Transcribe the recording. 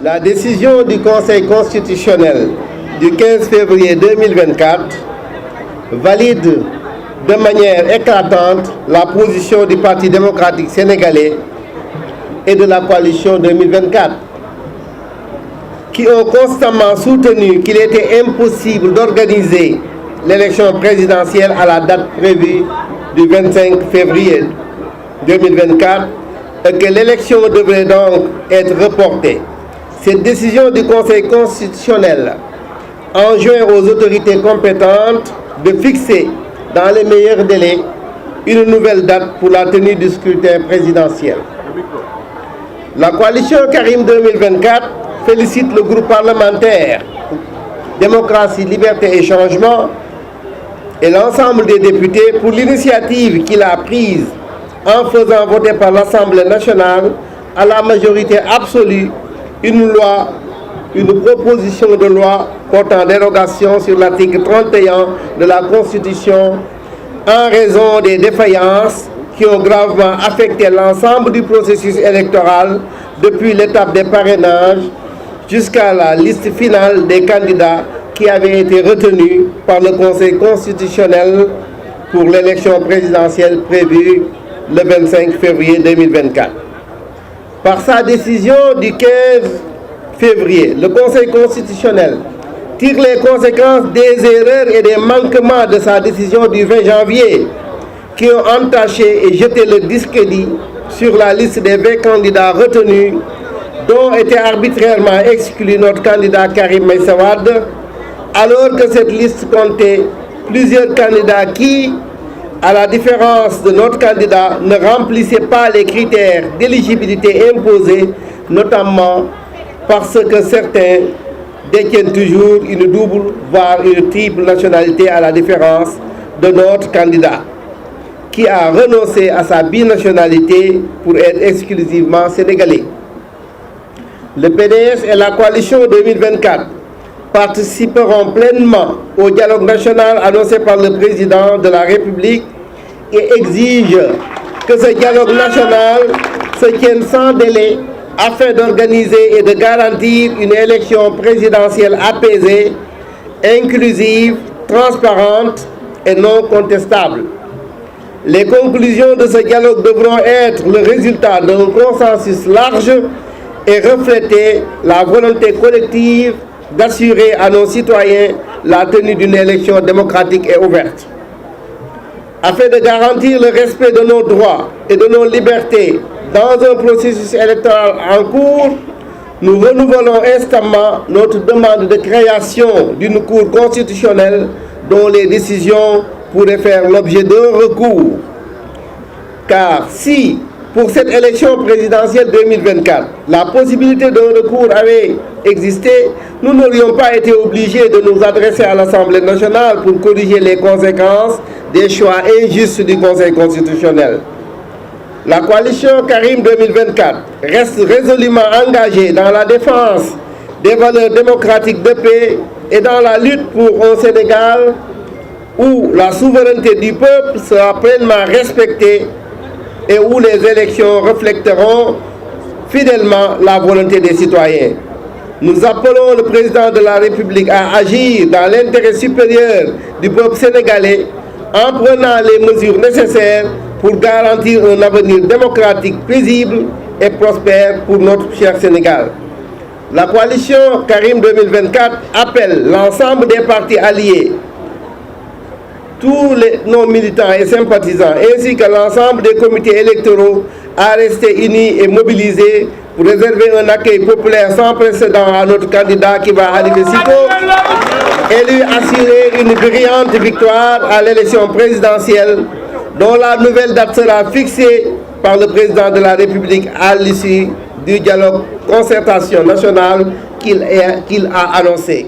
La décision du Conseil constitutionnel du 15 février 2024 valide de manière éclatante la position du Parti démocratique sénégalais et de la coalition 2024, qui ont constamment soutenu qu'il était impossible d'organiser l'élection présidentielle à la date prévue du 25 février 2024 et que l'élection devrait donc être reportée. Cette décision du Conseil constitutionnel enjoint aux autorités compétentes de fixer dans les meilleurs délais une nouvelle date pour la tenue du scrutin présidentiel. La coalition Karim 2024 félicite le groupe parlementaire Démocratie, Liberté et Changement et l'ensemble des députés pour l'initiative qu'il a prise en faisant voter par l'Assemblée nationale à la majorité absolue une proposition de loi portant dérogation sur l'article 31 de la Constitution en raison des défaillances qui ont gravement affecté l'ensemble du processus électoral depuis l'étape des parrainages jusqu'à la liste finale des candidats qui avaient été retenus par le Conseil constitutionnel pour l'élection présidentielle prévue le 25 février 2024. Par sa décision du 15 février, le Conseil constitutionnel tire les conséquences des erreurs et des manquements de sa décision du 20 janvier qui ont entaché et jeté le discrédit sur la liste des 20 candidats retenus dont était arbitrairement exclu notre candidat Karim Meïssa Wade, alors que cette liste comptait plusieurs candidats qui, à la différence de notre candidat, ne remplissaient pas les critères d'éligibilité imposés, notamment parce que certains détiennent toujours une double, voire une triple nationalité à la différence de notre candidat, qui a renoncé à sa binationalité pour être exclusivement sénégalais. Le PDS et la coalition 2024 participeront pleinement au dialogue national annoncé par le président de la République et exigent que ce dialogue national se tienne sans délai afin d'organiser et de garantir une élection présidentielle apaisée, inclusive, transparente et non contestable. Les conclusions de ce dialogue devront être le résultat d'un consensus large et refléter la volonté collective d'assurer à nos citoyens la tenue d'une élection démocratique et ouverte. Afin de garantir le respect de nos droits et de nos libertés dans un processus électoral en cours, nous renouvelons instamment notre demande de création d'une Cour constitutionnelle dont les décisions pourraient faire l'objet d'un recours. Car si, pour cette élection présidentielle 2024, la possibilité d'un recours avait existé, nous n'aurions pas été obligés de nous adresser à l'Assemblée nationale pour corriger les conséquences des choix injustes du Conseil constitutionnel. La coalition Karim 2024 reste résolument engagée dans la défense des valeurs démocratiques de paix et dans la lutte pour un Sénégal où la souveraineté du peuple sera pleinement respectée et où les élections reflèteront fidèlement la volonté des citoyens. Nous appelons le président de la République à agir dans l'intérêt supérieur du peuple sénégalais en prenant les mesures nécessaires pour garantir un avenir démocratique paisible et prospère pour notre cher Sénégal. La coalition Karim 2024 appelle l'ensemble des partis alliés, tous nos militants et sympathisants, ainsi que l'ensemble des comités électoraux à rester unis et mobilisés pour réserver un accueil populaire sans précédent à notre candidat qui va arriver si tôt et lui assurer une brillante victoire à l'élection présidentielle dont la nouvelle date sera fixée par le président de la République à l'issue du dialogue concertation nationale qu'il a annoncé.